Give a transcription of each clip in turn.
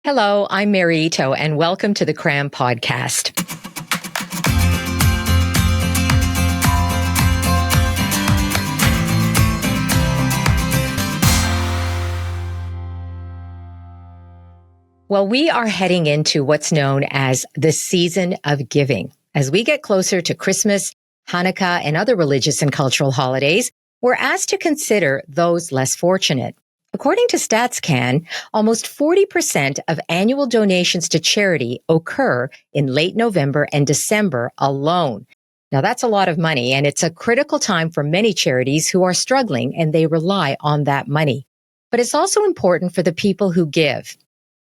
Hello, I'm Mary Ito, and welcome to the CRAM podcast. Well, we are heading into what's known as the season of giving. As we get closer to Christmas, Hanukkah, and other religious and cultural holidays, we're asked to consider those less fortunate. According to StatsCan, almost 40% of annual donations to charity occur in late November and December alone. Now, that's a lot of money, and it's a critical time for many charities who are struggling, and they rely on that money. But it's also important for the people who give.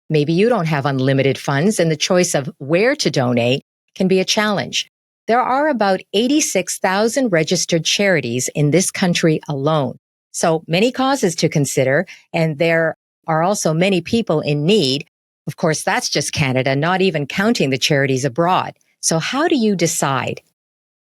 Maybe you don't have unlimited funds, and the choice of where to donate can be a challenge. There are about 86,000 registered charities in this country alone. So many causes to consider, and there are also many people in need. Of course, that's just Canada, not even counting the charities abroad. So how do you decide?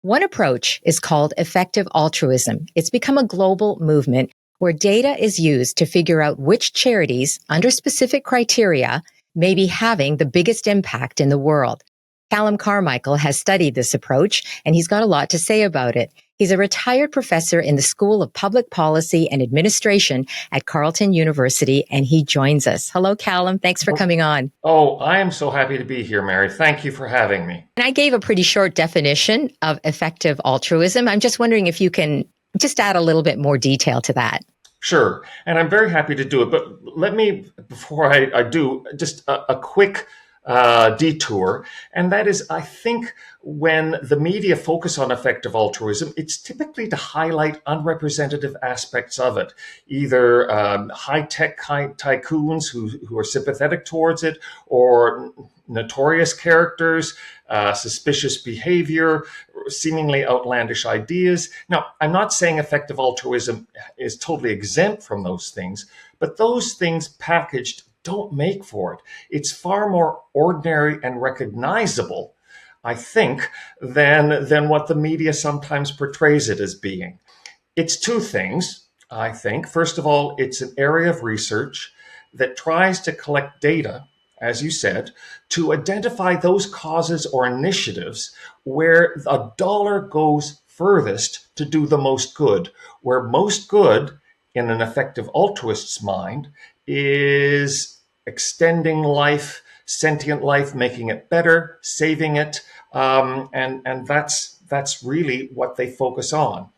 One approach is called Effective Altruism. It's become a global movement where data is used to figure out which charities, under specific criteria, may be having the biggest impact in the world. Calum Carmichael has studied this approach, and he's got a lot to say about it. He's a retired professor in the School of Public Policy and Administration at Carleton University, and he joins us. Hello, Calum. Thanks for coming on. Oh, I am so happy to be here, Mary. Thank you for having me. And I gave a pretty short definition of effective altruism. I'm just wondering if you can just add a little bit more detail to that. Sure. And I'm very happy to do it. But let me, before I do, just a quick detour. And that is, I think when the media focus on effective altruism, it's typically to highlight unrepresentative aspects of it, either high-tech tycoons who are sympathetic towards it, or notorious characters, suspicious behavior, seemingly outlandish ideas. Now, I'm not saying effective altruism is totally exempt from those things, but those things packaged don't make for it. It's far more ordinary and recognizable, I think, than what the media sometimes portrays it as being. It's two things, I think. First of all, it's an area of research that tries to collect data, as you said, to identify those causes or initiatives where a dollar goes furthest to do the most good, where most good in an effective altruist's mind is extending life, sentient life, making it better, saving it, and that's really what they focus on.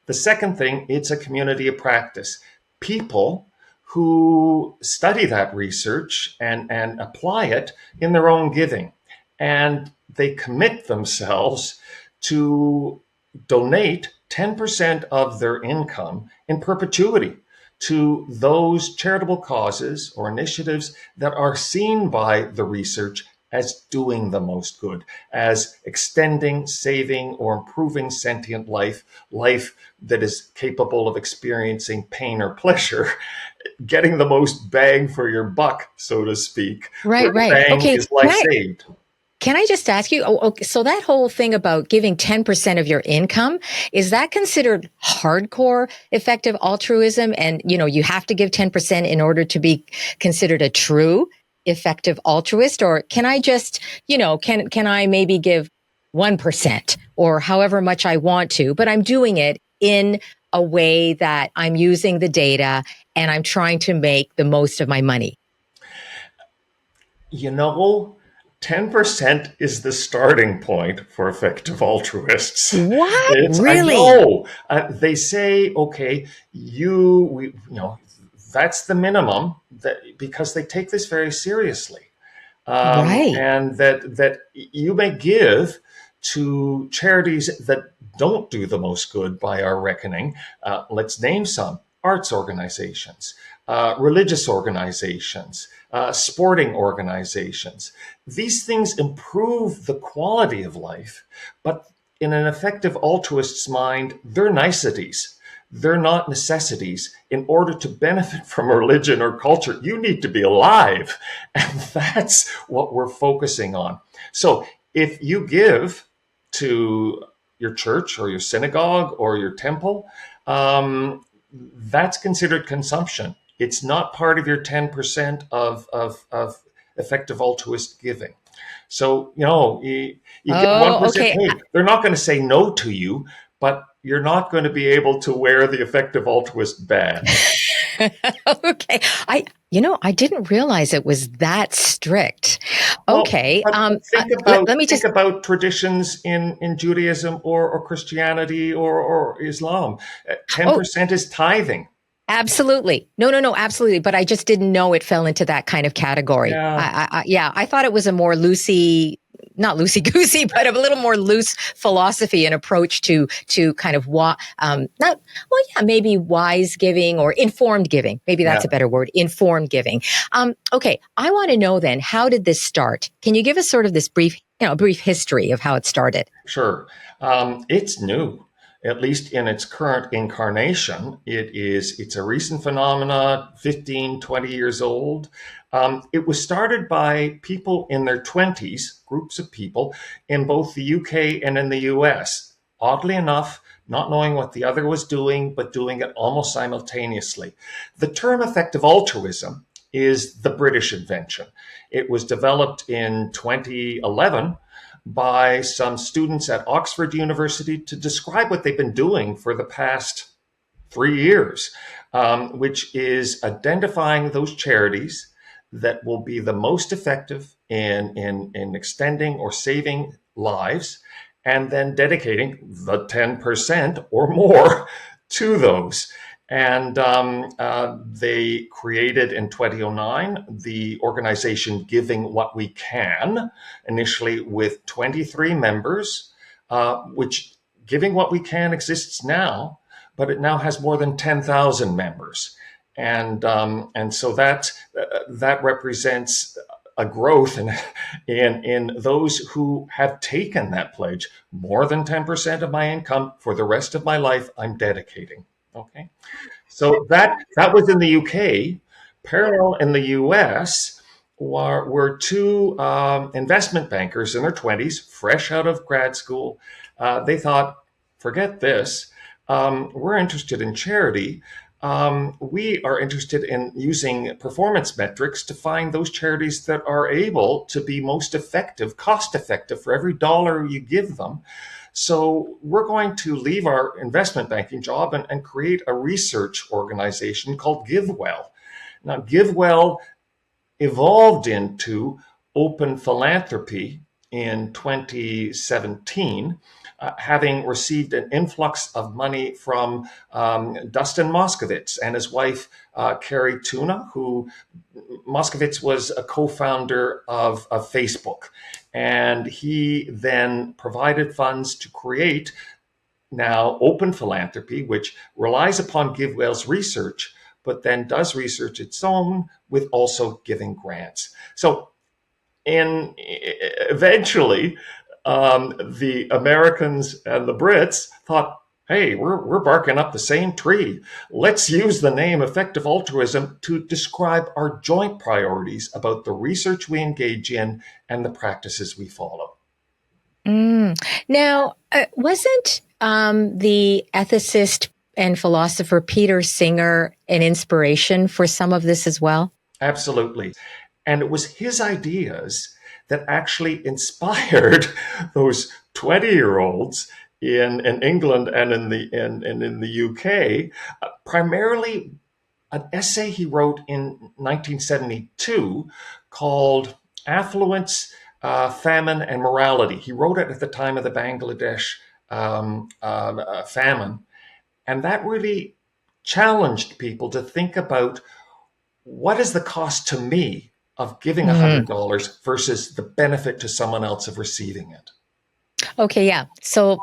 The second thing, it's a community of practice. People who study that research and apply it in their own giving, and they commit themselves to donate 10% of their income in perpetuity to those charitable causes or initiatives that are seen by the research as doing the most good, as extending, saving, or improving sentient life that is capable of experiencing pain or pleasure, getting the most bang for your buck, so to speak. Right. Bang Okay. is life saved. Can I just ask you, okay, so that whole thing about giving 10% of your income, is that considered hardcore effective altruism? And, you have to give 10% in order to be considered a true effective altruist? Or can I just, can I maybe give 1% or however much I want to, but I'm doing it in a way that I'm using the data and I'm trying to make the most of my money? 10% is the starting point for effective altruists. What? Really? I know. They say, okay, that's the minimum, because they take this very seriously. Right. And that you may give to charities that don't do the most good by our reckoning. Let's name some: arts organizations, religious organizations, sporting organizations. These things improve the quality of life, but in an effective altruist's mind, they're niceties. They're not necessities. In order to benefit from religion or culture, you need to be alive. And that's what we're focusing on. So if you give to your church or your synagogue or your temple, that's considered consumption. It's not part of your 10% of effective altruist giving. So, you get Oh, 1%, okay. hey, they're not going to say no to you, but you're not going to be able to wear the effective altruist badge. Okay. I didn't realize it was that strict. Well, Okay. but Let me think just about traditions in Judaism or Christianity or Islam. Oh, 10% is tithing. absolutely. No, absolutely. But I just didn't know it fell into that kind of category. Yeah, Yeah, I thought it was a more loosey, not loosey goosey, but a little more loose philosophy and approach to kind of maybe wise giving or informed giving. Maybe that's yeah. a better word, informed giving. Okay, I want to know then, how did this start? Can you give us sort of this brief history of how it started? Sure. It's new, at least in its current incarnation. It's a recent phenomena, 15, 20 years old. It was started by people in their 20s, groups of people in both the UK and in the US. Oddly enough, not knowing what the other was doing, but doing it almost simultaneously. The term effective altruism is the British invention. It was developed in 2011 by some students at Oxford University to describe what they've been doing for the past 3 years, which is identifying those charities that will be the most effective in extending or saving lives, and then dedicating the 10% or more to those. And they created in 2009 the organization Giving What We Can, initially with 23 members, which Giving What We Can exists now, but it now has more than 10,000 members. And so that represents a growth in those who have taken that pledge. More than 10% of my income for the rest of my life, I'm dedicating. Okay. So that was in the UK. Parallel in the US were two investment bankers in their 20s, fresh out of grad school. They thought, forget this. We're interested in charity. We are interested in using performance metrics to find those charities that are able to be most effective, cost effective for every dollar you give them. So we're going to leave our investment banking job and create a research organization called GiveWell. Now, GiveWell evolved into open philanthropy in 2017, having received an influx of money from Dustin Moskovitz and his wife, Carrie Tuna, who Moskovitz was a co-founder of Facebook. And he then provided funds to create now open philanthropy, which relies upon GiveWell's research, but then does research its own with also giving grants. So eventually, the Americans and the Brits thought, hey, we're barking up the same tree. Let's use the name effective altruism to describe our joint priorities about the research we engage in and the practices we follow. Now, wasn't the ethicist and philosopher Peter Singer an inspiration for some of this as well? Absolutely. And it was his ideas that actually inspired those 20-year-olds in England and in the UK, primarily an essay he wrote in 1972 called Affluence, Famine, and Morality. He wrote it at the time of the Bangladesh famine. And that really challenged people to think about, what is the cost to me of giving $100 versus the benefit to someone else of receiving it? Okay, yeah. So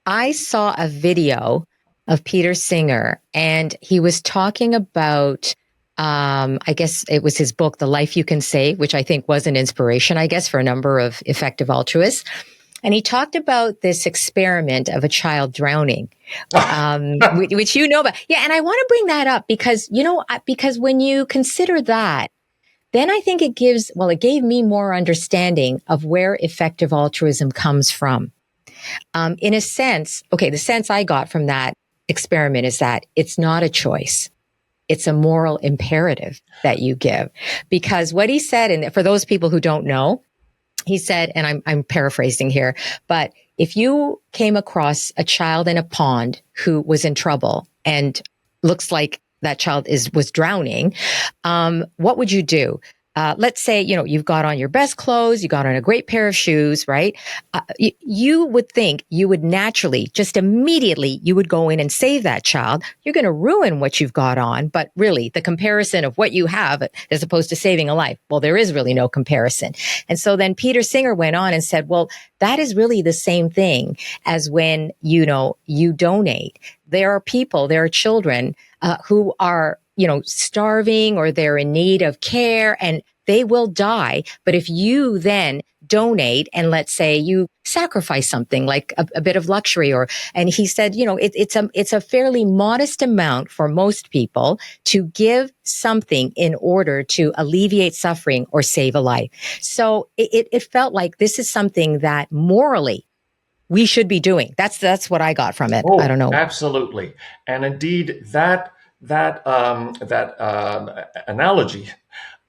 I saw a video of Peter Singer, and he was talking about, I guess it was his book, The Life You Can Save, which I think was an inspiration, I guess, for a number of effective altruists. And he talked about this experiment of a child drowning, which you know about. Yeah, and I want to bring that up because, because when you consider that, then I think it gave me more understanding of where effective altruism comes from. In a sense, okay, the sense I got from that experiment is that it's not a choice. it's a moral imperative that you give. Because what he said, and for those people who don't know, he said, and I'm paraphrasing here, but if you came across a child in a pond who was in trouble and looks like that child was drowning, what would you do? Let's say, you've got on your best clothes, you got on a great pair of shoes, right? You would think you would naturally, just immediately, you would go in and save that child. You're going to ruin what you've got on, but really the comparison of what you have as opposed to saving a life, well, there is really no comparison. And so then Peter Singer went on and said, well, that is really the same thing as when, you donate. There are children who are, starving, or they're in need of care, and they will die. But if you then donate, and let's say you sacrifice something like a bit of luxury, and he said, it's a fairly modest amount for most people to give something in order to alleviate suffering or save a life. So it felt like this is something that morally we should be doing. That's what I got from it. Oh, I don't know. absolutely. And indeed, that analogy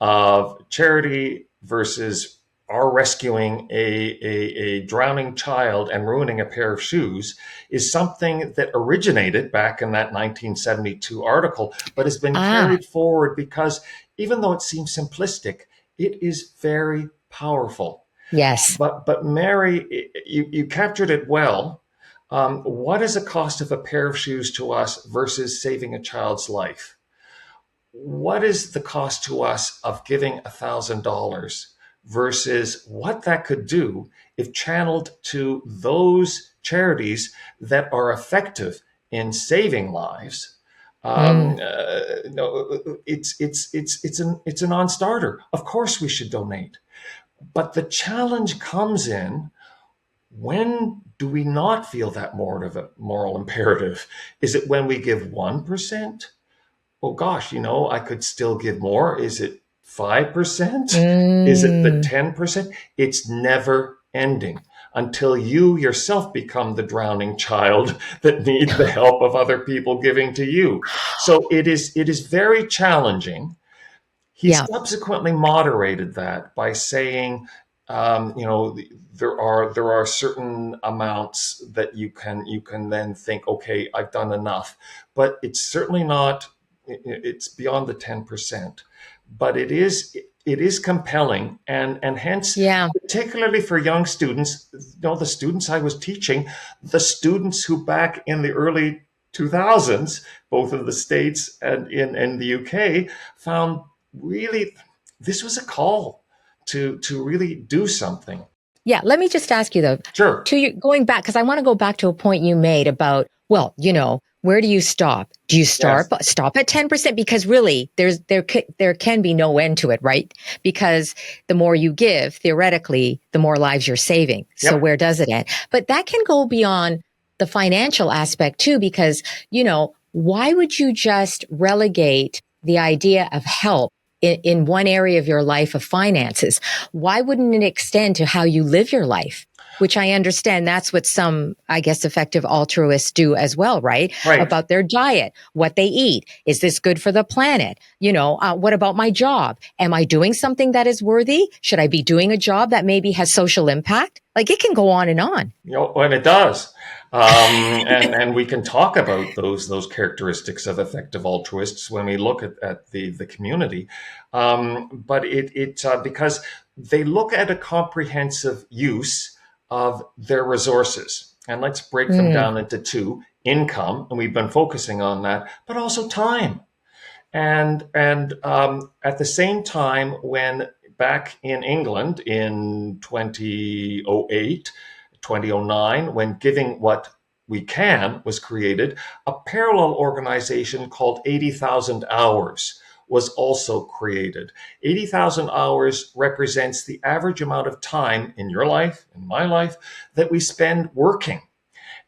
of charity versus our rescuing a drowning child and ruining a pair of shoes is something that originated back in that 1972 article, but has been carried forward because even though it seems simplistic, it is very powerful. Yes. But Mary, you captured it well. What is the cost of a pair of shoes to us versus saving a child's life? What is the cost to us of giving $1,000 versus what that could do if channeled to those charities that are effective in saving lives? No, it's a non-starter. Of course, we should donate. But the challenge comes in, when do we not feel that moral imperative? Is it when we give 1%? Oh gosh, I could still give more. Is it 5%? Is it the 10%? It's never ending until you yourself become the drowning child that needs the help of other people giving to you. So it is very challenging. He subsequently moderated that by saying, there are certain amounts that you can then think, okay, I've done enough, but it's certainly not. It's beyond the 10%, but it is compelling, and hence, particularly for young students, the students I was teaching, the students who back in the early 2000s, both in the States and in the UK, found really this was a call to really do something. Yeah, let me just ask you though. Sure. Going back, because I want to go back to a point you made about, well, where do you stop? Do you stop at 10%? Because really, there can be no end to it, right? Because the more you give, theoretically, the more lives you're saving. So where does it end? But that can go beyond the financial aspect too, because, why would you just relegate the idea of help in one area of your life of finances? Why wouldn't it extend to how you live your life? Which I understand that's what some, I guess, effective altruists do as well, right? About their diet, what they eat. Is this good for the planet? What about my job? Am I doing something that is worthy? Should I be doing a job that maybe has social impact? Like, it can go on and on. And it does. And we can talk about those characteristics of effective altruists when we look at the community. But it because they look at a comprehensive use of their resources. And let's break them down into two: income, and we've been focusing on that, but also time. And at the same time, when back in England in 2008, 2009, when Giving What We Can was created, a parallel organization called 80,000 Hours was also created. 80,000 hours represents the average amount of time in your life, in my life, that we spend working.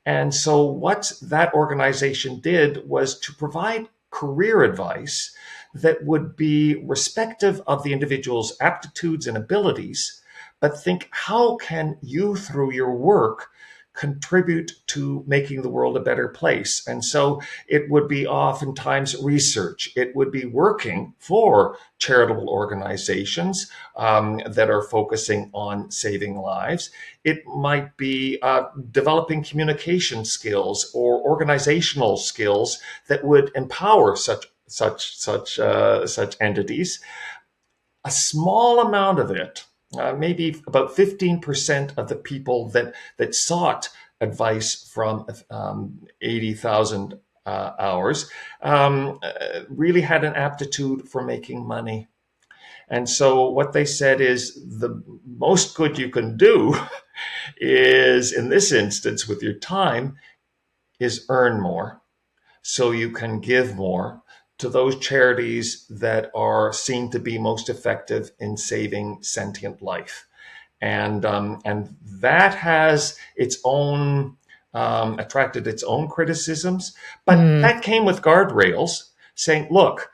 And so what that organization did was to provide career advice that would be respective of the individual's aptitudes and abilities, but think, how can you, through your work, contribute to making the world a better place. And so it would be oftentimes research. It would be working for charitable organizations that are focusing on saving lives. It might be developing communication skills or organizational skills that would empower such entities. A small amount of it, maybe about 15% of the people that sought advice from 80,000 hours really had an aptitude for making money. And so what they said is the most good you can do is, in this instance, with your time, is earn more so you can give more to those charities that are seen to be most effective in saving sentient life. And that has its own, attracted its own criticisms, but that came with guardrails saying, look,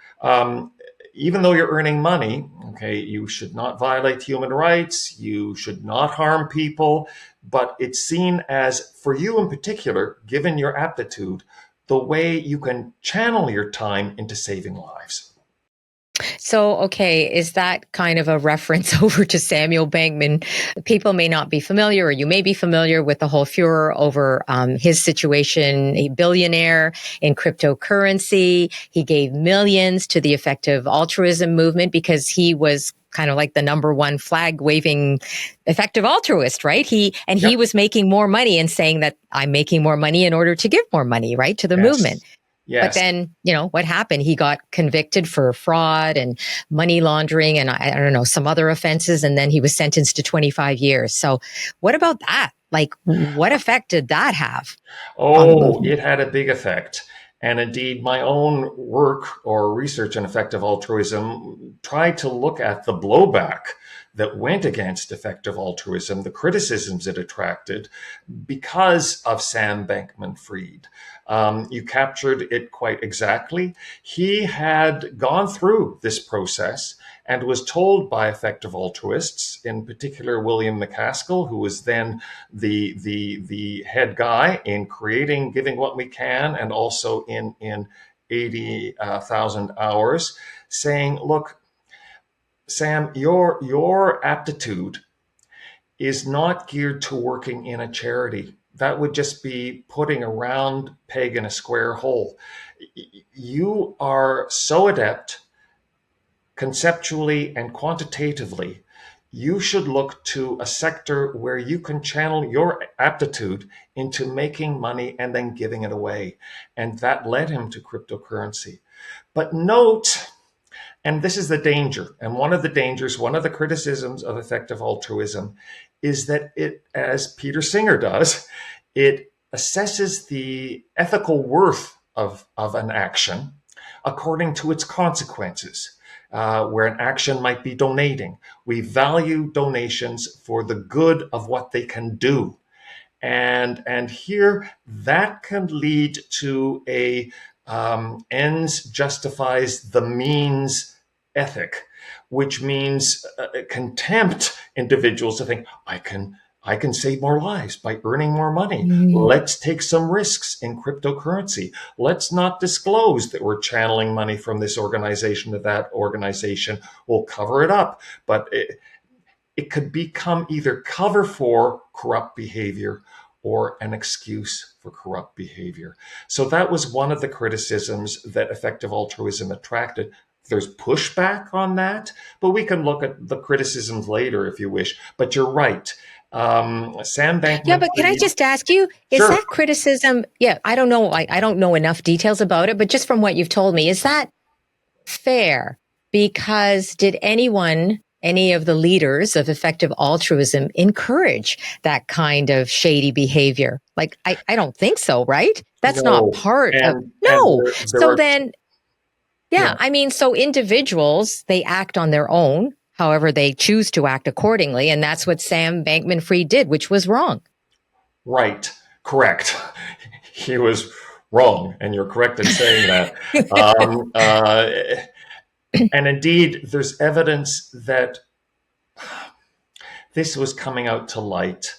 even though you're earning money, okay, you should not violate human rights, you should not harm people, but it's seen as, for you in particular, given your aptitude, the way you can channel your time into saving lives. So, okay, is that kind of a reference over to Samuel Bankman? People may not be familiar, or you may be familiar with the whole furor over his situation, a billionaire in cryptocurrency. He gave millions to the Effective Altruism movement because he was kind of like the number one flag waving effective altruist, right? He was making more money and saying that I'm making more money in order to give more money, right, to the movement. Yes. But then, what happened? He got convicted for fraud and money laundering and I don't know, some other offenses. And then he was sentenced to 25 years. So what about that? Like, what effect did that have? Oh, it had a big effect. And indeed, my own work or research in effective altruism tried to look at the blowback that went against effective altruism, the criticisms it attracted because of Sam Bankman-Fried. You captured it quite exactly. He had gone through this process and was told by effective altruists, in particular William McCaskill, who was then the head guy in creating Giving What We Can and also in 80,000 hours, saying, look, Sam, your aptitude is not geared to working in a charity. That would just be putting a round peg in a square hole. You are so adept conceptually and quantitatively. You should look to a sector where you can channel your aptitude into making money and then giving it away. And that led him to cryptocurrency. But note, and this is the danger, and one of the criticisms of effective altruism is that it, as Peter Singer does, it assesses the ethical worth of an action according to its consequences. Where an action might be donating. We value donations for the good of what they can do. And here that can lead to a ends justifies the means ethic, which means contempt individuals to think, I can save more lives by earning more money. Let's take some risks in cryptocurrency. Let's not disclose that we're channeling money from this organization to that organization. We'll cover it up. But it could become either cover for corrupt behavior or an excuse for corrupt behavior. So that was one of the criticisms that effective altruism attracted. There's pushback on that, but we can look at the criticisms later if you wish. But you're right. Sam Bankman. Yeah, but can I just ask you, is Sure. that criticism? Yeah, I don't know. I don't know enough details about it, but just from what you've told me, is that fair? Because did any of the leaders of effective altruism encourage that kind of shady behavior? Like, I don't think so, right? That's No. not part of, And no. there So are, then, yeah, I mean, so individuals, they act on their own. However, they choose to act accordingly. And that's what Sam Bankman-Fried did, which was wrong. Right. Correct. He was wrong. And you're correct in saying that. And indeed, there's evidence that this was coming out to light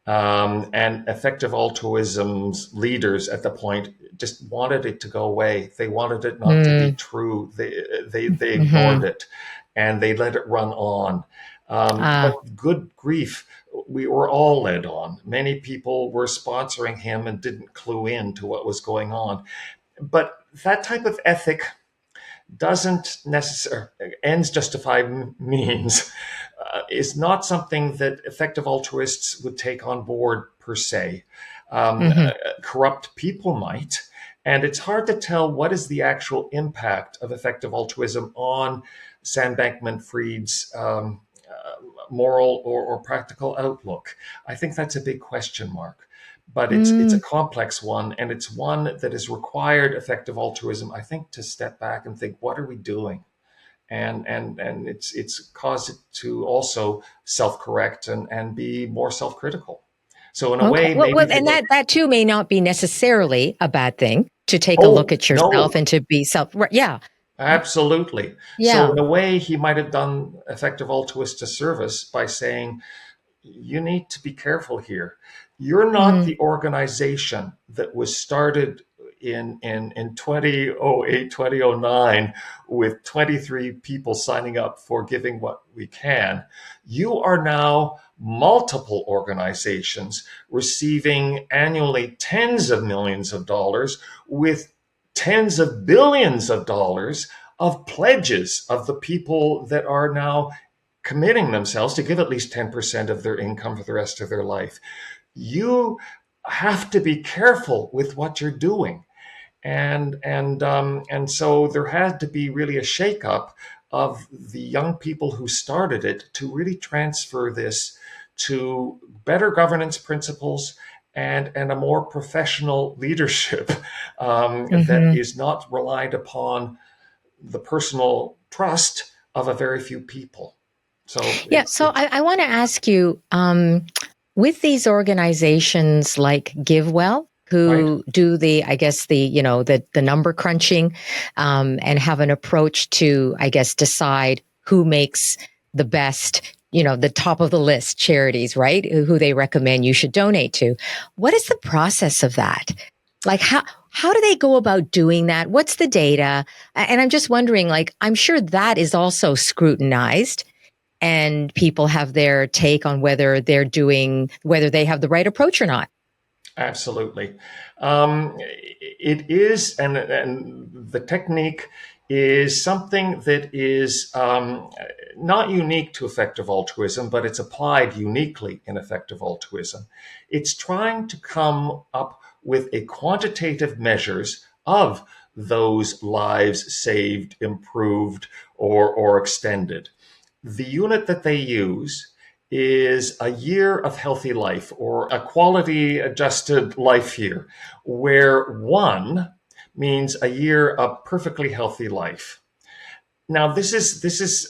And Effective Altruism's leaders at the point just wanted it to go away. They wanted it not to be Mm, true. They ignored hmm. it, and they let it run on. Ah, But good grief, we were all led on. Many people were sponsoring him and didn't clue in to what was going on. But that type of ethic doesn't necessarily, ends justify means, is not something that effective altruists would take on board per se. hmm. Corrupt people might. And it's hard to tell what is the actual impact of effective altruism on Sam Bankman-Fried's moral or practical outlook. I think that's a big question mark. But it's a Mm. complex one, and it's one that has required effective altruism, I think, to step back and think, what are we doing? And it's caused it to also self-correct and be more self-critical. So in a Okay. way, maybe And that too may not be necessarily a bad thing to take a look oh at yourself no, and to be self. Yeah. absolutely. So Yeah. in a way, he might have done effective altruist a service by saying, you need to be careful here. You're not Mm, the organization that was started in 2008, 2009 with 23 people signing up for giving what we can. You are now multiple organizations receiving annually tens of millions of dollars with tens of billions of dollars of pledges of the people that are now committing themselves to give at least 10% of their income for the rest of their life. You have to be careful with what you're doing. And so there had to be really a shakeup of the young people who started it to really transfer this to better governance principles and a more professional leadership that hmm. is not relied upon the personal trust of a very few people. So Yeah. So I want to ask you, with these organizations like GiveWell, right. who do the, I guess the number crunching, and have an approach to, I guess, decide who makes the best, the top of the list charities, right? Who they recommend you should donate to. What is the process of that? Like how do they go about doing that? What's the data? And I'm just wondering, like, I'm sure that is also scrutinized and people have their take on whether they have the right approach or not. Absolutely. It is, and the technique is something that is not unique to effective altruism, but it's applied uniquely in effective altruism. It's trying to come up with a quantitative measures of those lives saved, improved, or extended. The unit that they use is a year of healthy life or a quality adjusted life year, where one means a year of perfectly healthy life. Now, this is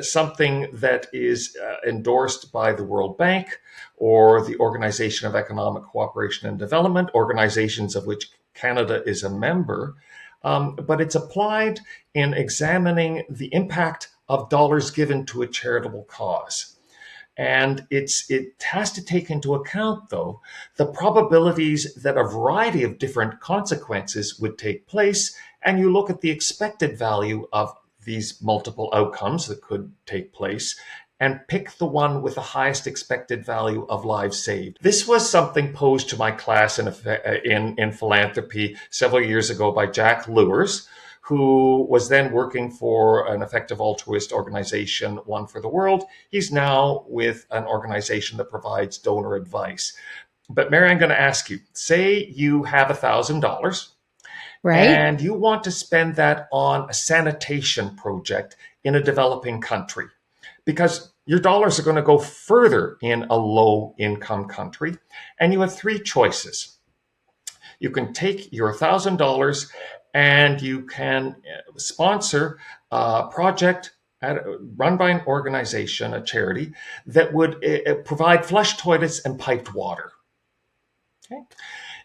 something that is endorsed by the World Bank or the Organization of Economic Cooperation and Development, organizations of which Canada is a member. But it's applied in examining the impact of dollars given to a charitable cause. And it has to take into account, though, the probabilities that a variety of different consequences would take place. And you look at the expected value of these multiple outcomes that could take place and pick the one with the highest expected value of lives saved. This was something posed to my class in philanthropy several years ago by Jack Lewers, who was then working for an effective altruist organization, One for the World. He's now with an organization that provides donor advice. But Mary, I'm going to ask you, say you have $1,000 Right? and you want to spend that on a sanitation project in a developing country because your dollars are going to go further in a low income country. And you have three choices. You can take your $1,000 and you can sponsor a project run by an organization, a charity, that would provide flush toilets and piped water. Okay.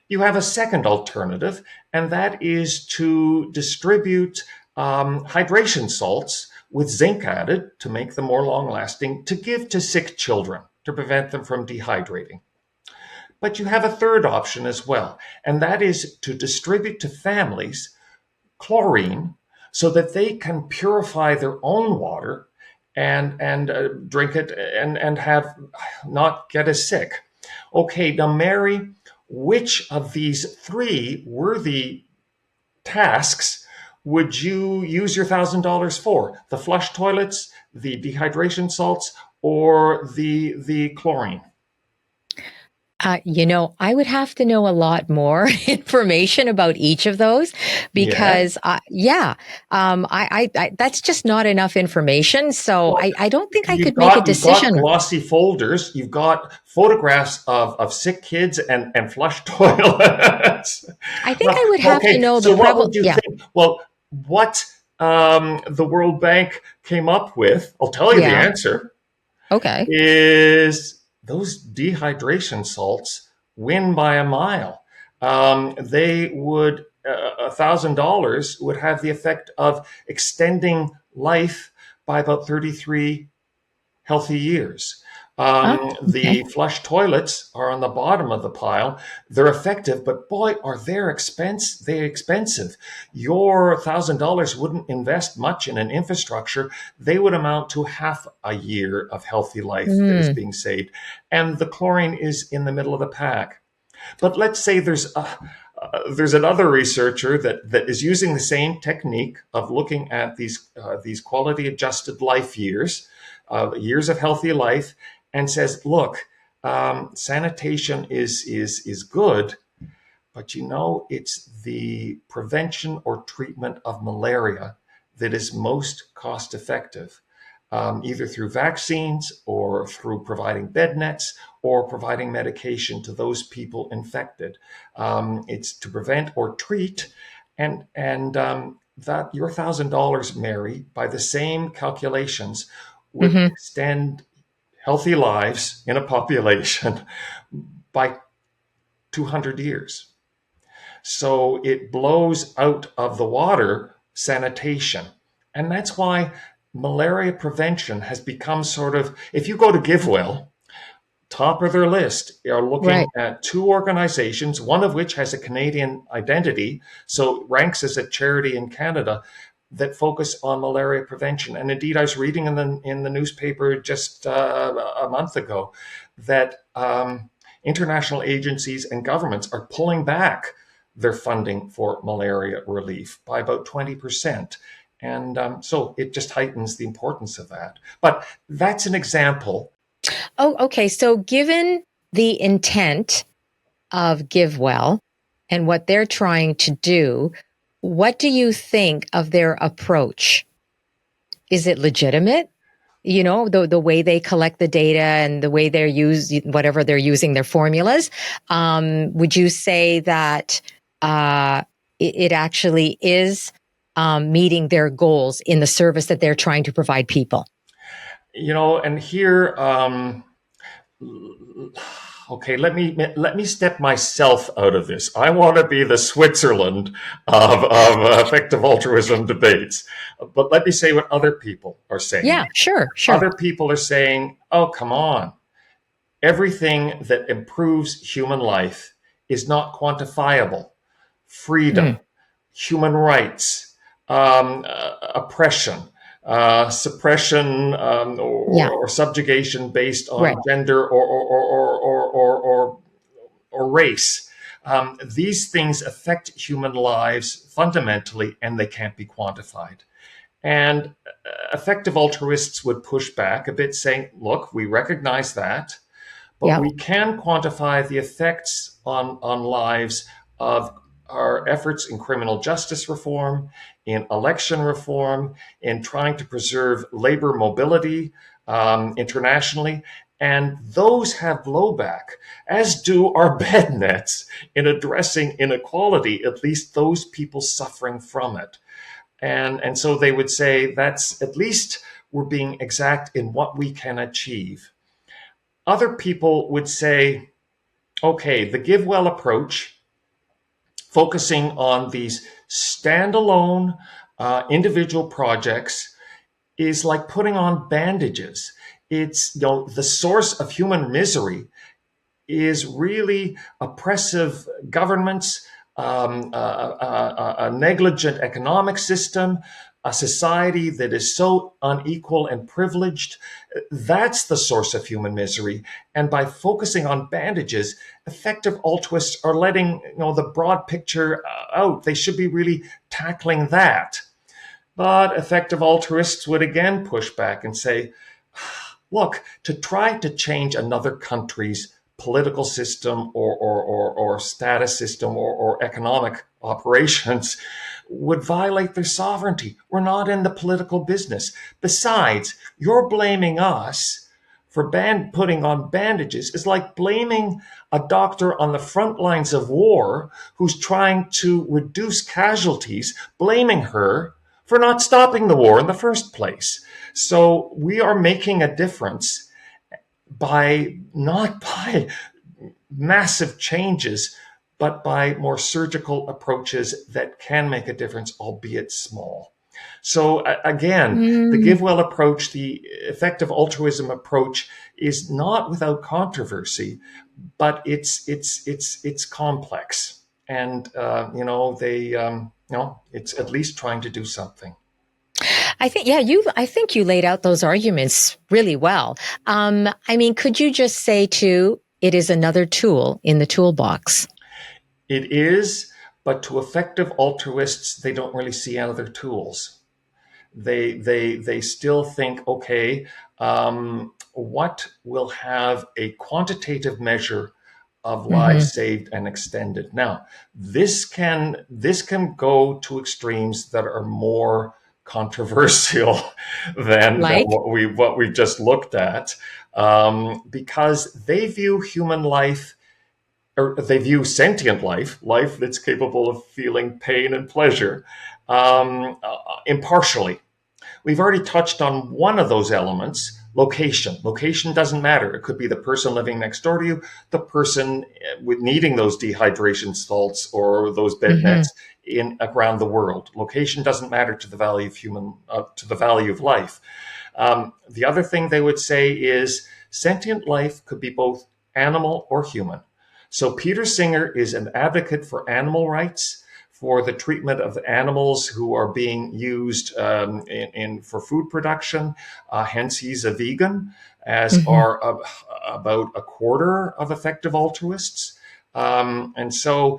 You have a second alternative, and that is to distribute hydration salts with zinc added to make them more long lasting to give to sick children to prevent them from dehydrating. But you have a third option as well, and that is to distribute to families chlorine so that they can purify their own water and drink it and have not get as sick. Okay, now Mary, which of these three worthy tasks would you use your $1,000 for? The flush toilets, the dehydration salts, or the chlorine? I would have to know a lot more information about each of those Yeah. because, that's just not enough information. So Well, I don't think I you've could make a got you've got decision. glossy folders. You've got photographs of sick kids and flush toilets. I think I would have to Okay, know the so what would you Yeah, think? Well, what the World Bank came up with, I'll tell you the yeah. answer, Okay. is those dehydration salts win by a mile. They would $1,000 would have the effect of extending life by about 33 healthy years. Oh, okay. The flush toilets are on the bottom of the pile. They're effective, but boy, are they're expensive. Your $1,000 wouldn't invest much in an infrastructure. They would amount to half a year of healthy life that is Mm, being saved. And the chlorine is in the middle of the pack. But let's say there's another researcher that is using the same technique of looking at these quality adjusted life years, years of healthy life, and says, look, sanitation is good, but it's the prevention or treatment of malaria that is most cost effective, either through vaccines or through providing bed nets or providing medication to those people infected. It's to prevent or treat, and that your $1,000, Mary, by the same calculations, would hmm. extend healthy lives in a population by 200 years. So it blows out of the water sanitation. And that's why malaria prevention has become sort of, if you go to GiveWell, top of their list are looking Right. at two organizations, one of which has a Canadian identity, so ranks as a charity in Canada that focus on malaria prevention. And indeed, I was reading in the newspaper just a month ago that international agencies and governments are pulling back their funding for malaria relief by about 20%. And so it just heightens the importance of that. But that's an example. Oh, okay. So given the intent of GiveWell and what they're trying to do, what do you think of their approach? Is it legitimate? The way they collect the data and the way they're whatever they're using their formulas. Would you say that it actually is meeting their goals in the service that they're trying to provide people? And here, okay, let me step myself out of this. I want to be the Switzerland of effective altruism debates, but let me say what other people are saying. Yeah, sure, sure. Other people are saying, "Oh, come on! Everything that improves human life is not quantifiable. Freedom, Mm, human rights, oppression, suppression, yeah, or subjugation based on right. gender or race. These things affect human lives fundamentally, and they can't be quantified." And effective altruists would push back a bit, saying, look, we recognize that, but Yeah, we can quantify the effects on lives of our efforts in criminal justice reform, in election reform, in trying to preserve labor mobility internationally. And those have blowback, as do our bed nets in addressing inequality, at least those people suffering from it. And so they would say that's at least we're being exact in what we can achieve. Other people would say, okay, the GiveWell approach, focusing on these standalone individual projects, is like putting on bandages. It's the source of human misery is really oppressive governments, a negligent economic system, a society that is so unequal and privileged. That's the source of human misery. And by focusing on bandages, effective altruists are letting the broad picture out. They should be really tackling that. But effective altruists would again push back and say, look, to try to change another country's political system or status system or economic operations would violate their sovereignty. We're not in the political business. Besides, you're blaming us for putting on bandages. It's like blaming a doctor on the front lines of war who's trying to reduce casualties, blaming her for not stopping the war in the first place. So we are making a difference not by massive changes, but by more surgical approaches that can make a difference, albeit small. So again, the give well approach, the effective altruism approach, is not without controversy, but it's complex, and it's at least trying to do something. I think you laid out those arguments really well. Could you just say too, it is another tool in the toolbox? It is, but to effective altruists, they don't really see other tools. They still think, okay, what will have a quantitative measure of lives saved and extended? Now, this can go to extremes that are more controversial than what we've just looked at, because they view human life, or they view sentient life that's capable of feeling pain and pleasure, impartially. We've already touched on one of those elements, location. Location doesn't matter. It could be the person living next door to you, the person with needing those dehydration salts or those bed nets around the world. Location doesn't matter to the value of to the value of life. The other thing they would say is sentient life could be both animal or human. So Peter Singer is an advocate for animal rights, for the treatment of animals who are being used for food production. Hence, he's a vegan, as are about a quarter of effective altruists. And so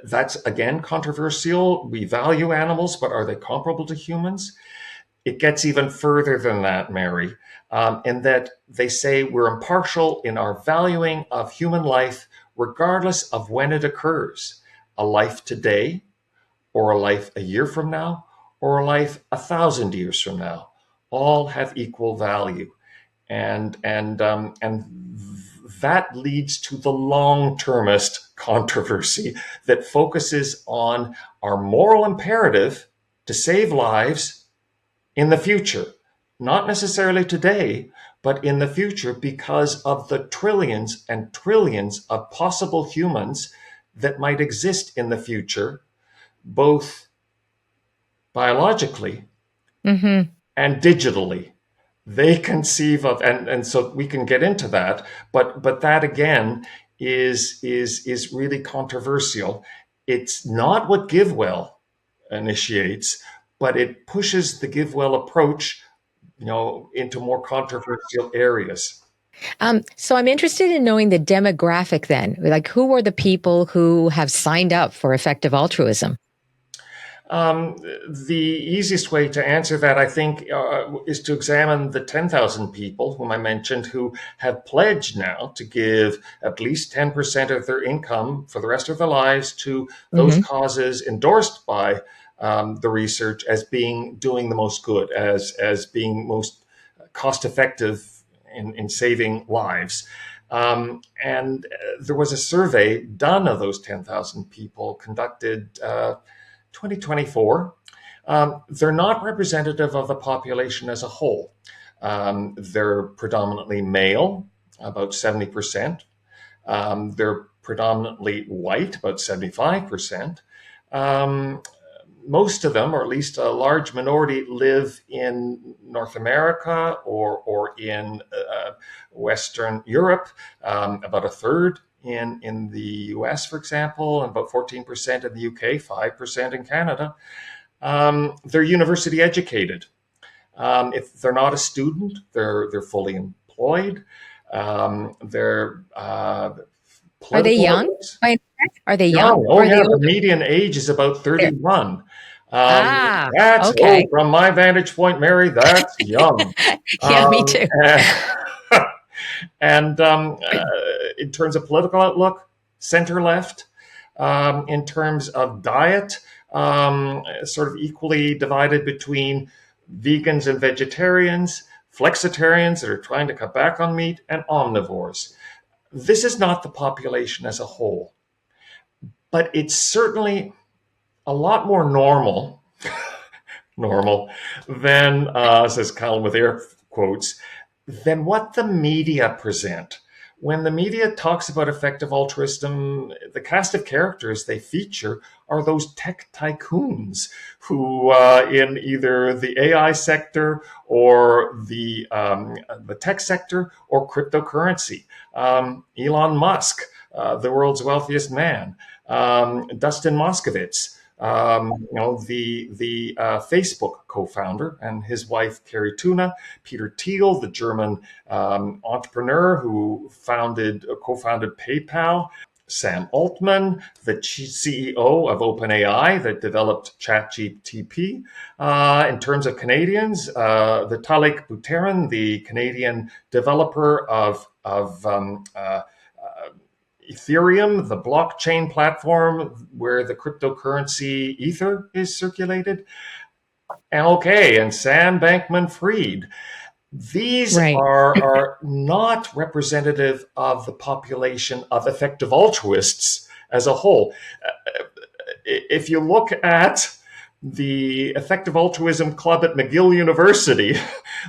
that's, again, controversial. We value animals, but are they comparable to humans? It gets even further than that, Mary, in that they say we're impartial in our valuing of human life, regardless of when it occurs. A life today, or a life a year from now, or a life 1,000 years from now, all have equal value, and that leads to the long-termist controversy that focuses on our moral imperative to save lives in the future, not necessarily today, but in the future, because of the trillions and trillions of possible humans that might exist in the future, both biologically and digitally. They conceive of, and so we can get into that, but that again is really controversial. It's not what GiveWell initiates, but it pushes the GiveWell approach, into more controversial areas. So I'm interested in knowing the demographic then. Like, who are the people who have signed up for effective altruism? The easiest way to answer that, I think, is to examine the 10,000 people whom I mentioned who have pledged now to give at least 10% of their income for the rest of their lives to those causes endorsed by the research as doing the most good, as being most cost effective in saving lives. And there was a survey done of those 10,000 people conducted 2024. They're not representative of the population as a whole. They're predominantly male, about 70%. They're predominantly white, about 75%. Most of them, or at least a large minority, live in North America or in Western Europe, about a third in the US, for example, and about 14% in the UK, 5% in Canada. They're university educated. If they're not a student, they're fully employed. They're Are they political. young? Are they young Young. Oh, or are yeah. they The older? median age is about There. 31. Ah, That's, okay. from my vantage point, Mary, that's young. Yeah, me Um, too. and in terms of political outlook, center left. In terms of diet, sort of equally divided between vegans and vegetarians, flexitarians that are trying to cut back on meat, and omnivores. This is not the population as a whole, but it's certainly a lot more normal than, says Calum with air quotes, than what the media present. When the media talks about effective altruism, the cast of characters they feature are those tech tycoons who, in either the AI sector or the tech sector or cryptocurrency, Elon Musk, the world's wealthiest man, Dustin Moskovitz, the Facebook co-founder, and his wife Carrie Tuna, Peter Thiel, the German entrepreneur who co-founded PayPal, Sam Altman, the CEO of OpenAI that developed ChatGPT. In terms of Canadians, Vitalik Buterin, the Canadian developer of Ethereum, the blockchain platform where the cryptocurrency Ether is circulated. And Sam Bankman-Fried. These Right. are not representative of the population of effective altruists as a whole. If you look at the Effective Altruism Club at McGill University,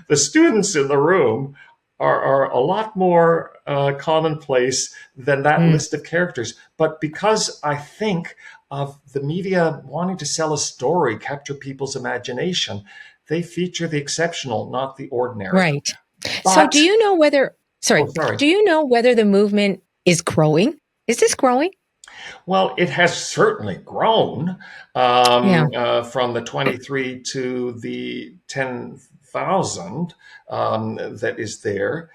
the students in the room are a lot more commonplace than that list of characters. But because I think of the media wanting to sell a story, capture people's imagination, they feature the exceptional, not the ordinary. Right. So But, do you know whether, oh, sorry. do you know whether the movement is growing? Is this growing? Well, it has certainly grown from the 23 to the 10,000 that is there.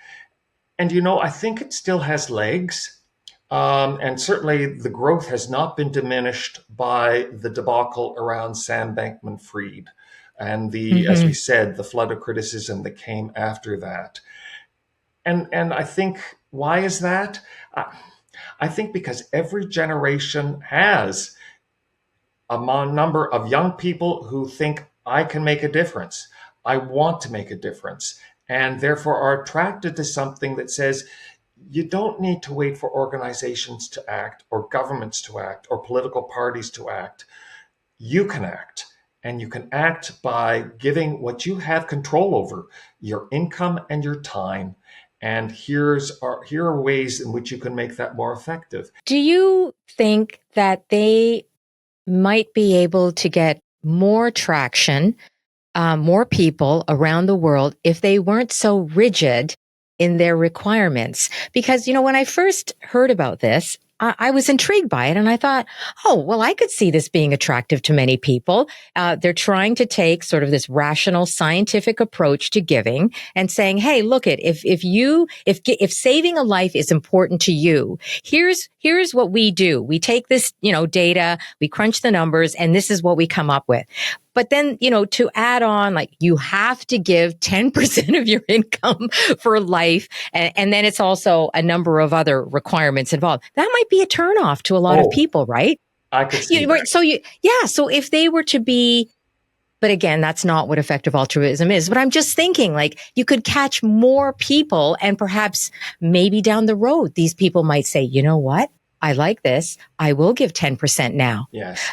And, I think it still has legs. And certainly the growth has not been diminished by the debacle around Sam Bankman-Fried and as we said, the flood of criticism that came after that. And I think, why is that? I think because every generation has a number of young people who think, I can make a difference. I want to make a difference, and therefore are attracted to something that says, you don't need to wait for organizations to act or governments to act or political parties to act. You can act, and you can act by giving what you have control over, your income and your time. And here are ways in which you can make that more effective. Do you think that they might be able to get more traction, more people around the world if they weren't so rigid in their requirements? Because, when I first heard about this, I was intrigued by it and I thought, oh, well, I could see this being attractive to many people. They're trying to take sort of this rational scientific approach to giving and saying, hey, look if saving a life is important to you, here's what we do. We take this, data, we crunch the numbers, and this is what we come up with. But then, to add on, like, you have to give 10% of your income for life. And then it's also a number of other requirements involved. That might be a turnoff to a lot of people, right? I could see that. So if they were to be, but again, that's not what effective altruism is. But I'm just thinking, like, you could catch more people and perhaps maybe down the road, these people might say, you know what? I like this. I will give 10% now. Yes.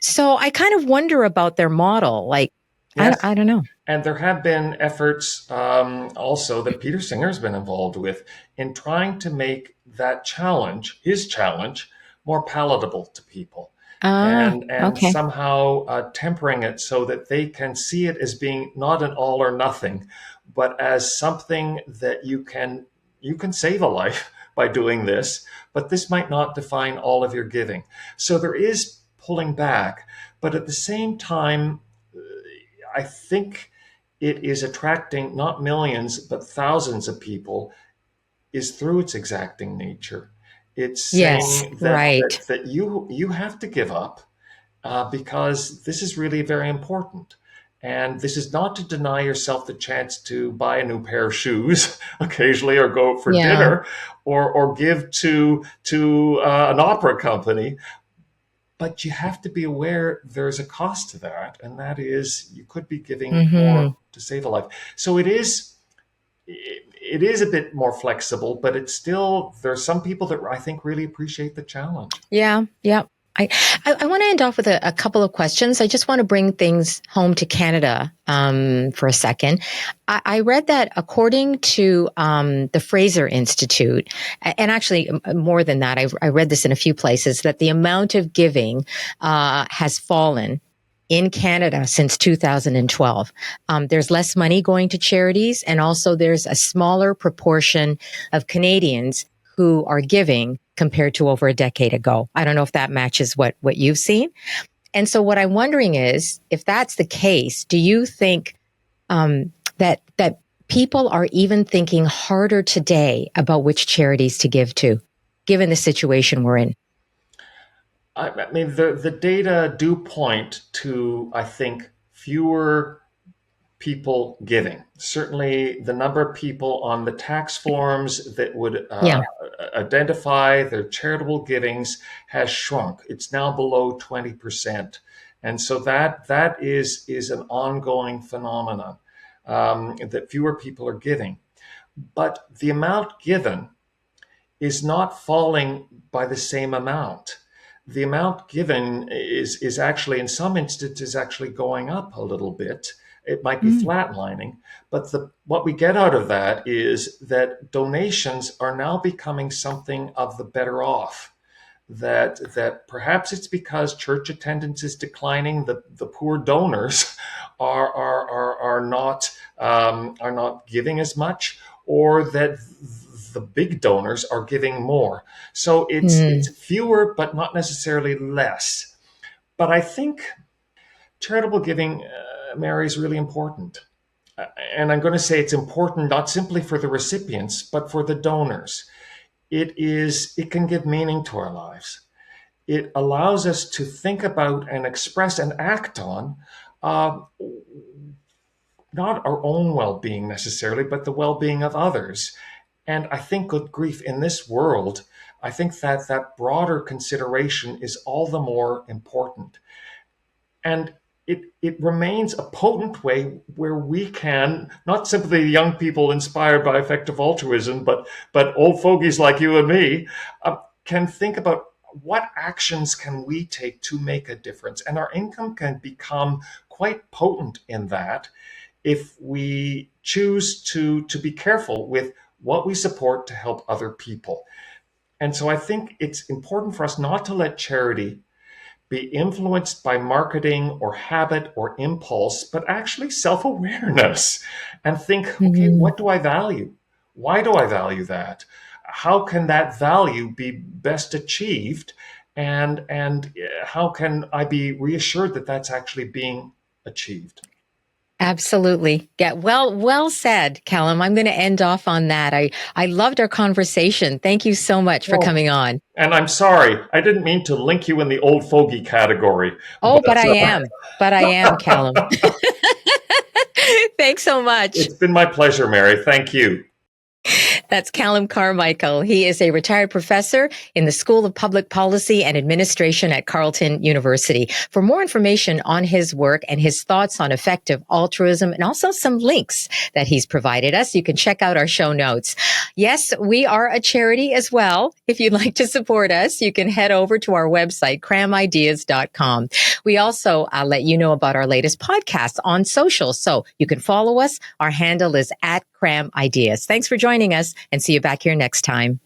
So I kind of wonder about their model. Like, yes. I don't know. And there have been efforts also that Peter Singer has been involved with in trying to make that his challenge, more palatable to people. And somehow tempering it so that they can see it as being not an all or nothing, but as something that you can you can save a life by doing this, but this might not define all of your giving. So there is pulling back, but at the same time, I think it is attracting not millions, but thousands of people is through its exacting nature. It's Yes, saying right. that you have to give up because this is really very important. And this is not to deny yourself the chance to buy a new pair of shoes occasionally, or go for Yeah. dinner, or give to an opera company. But you have to be aware there's a cost to that, and that is you could be giving more Hmm. to save a life. So it is a bit more flexible, but it's still, there's some people that I think really appreciate the challenge. Yeah. Yeah. I want to end off with a couple of questions. I just want to bring things home to Canada for a second. I read that according to the Fraser Institute, and actually more than that, I read this in a few places, that the amount of giving has fallen in Canada since 2012. There's less money going to charities, and also there's a smaller proportion of Canadians who are giving compared to over a decade ago. I don't know if that matches what you've seen. And so what I'm wondering is, if that's the case, do you think that people are even thinking harder today about which charities to give to, given the situation we're in? I mean, the data do point to, I think, fewer people giving. Certainly, the number of people on the tax forms that would Yeah. identify their charitable givings has shrunk. It's now below 20%. And so that is an ongoing phenomenon, that fewer people are giving. But the amount given is not falling by the same amount. The amount given is actually, in some instances, actually going up a little bit. It might be Mm. flatlining, but what we get out of that is that donations are now becoming something of the better off. That perhaps it's because church attendance is declining. The poor donors are not giving as much, or that the big donors are giving more. So it's Mm. fewer, but not necessarily less. But I think charitable giving, Mary, is really important. And I'm going to say it's important not simply for the recipients, but for the donors. It can give meaning to our lives. It allows us to think about and express and act on uh, not our own well-being necessarily, but the well-being of others. And I think, good grief, in this world, I think that broader consideration is all the more important. And it remains a potent way where we can, not simply young people inspired by effective altruism, but old fogies like you and me, can think about what actions can we take to make a difference. And our income can become quite potent in that if we choose to be careful with what we support to help other people. And so I think it's important for us not to let charity be influenced by marketing or habit or impulse, but actually self awareness, and think, okay, Mhm. what do I value? Why do I value that? How can that value be best achieved? And how can I be reassured that that's actually being achieved? Absolutely. Yeah. Well said, Callum. I'm going to end off on that. I loved our conversation. Thank you so much for Oh, coming on. and I'm sorry, I didn't mean to link you in the old fogey category, Oh, but but I am, Callum. Thanks so much. it's been my pleasure, Mary. Thank you. That's Calum Carmichael. He is a retired professor in the School of Public Policy and Administration at Carleton University. For more information on his work and his thoughts on effective altruism, and also some links that he's provided us, you can check out our show notes. Yes, we are a charity as well. If you'd like to support us, you can head over to our website, cramideas.com. We also let you know about our latest podcast on social, so you can follow us. Our handle is @CRAM Ideas. Thanks for joining us, and see you back here next time.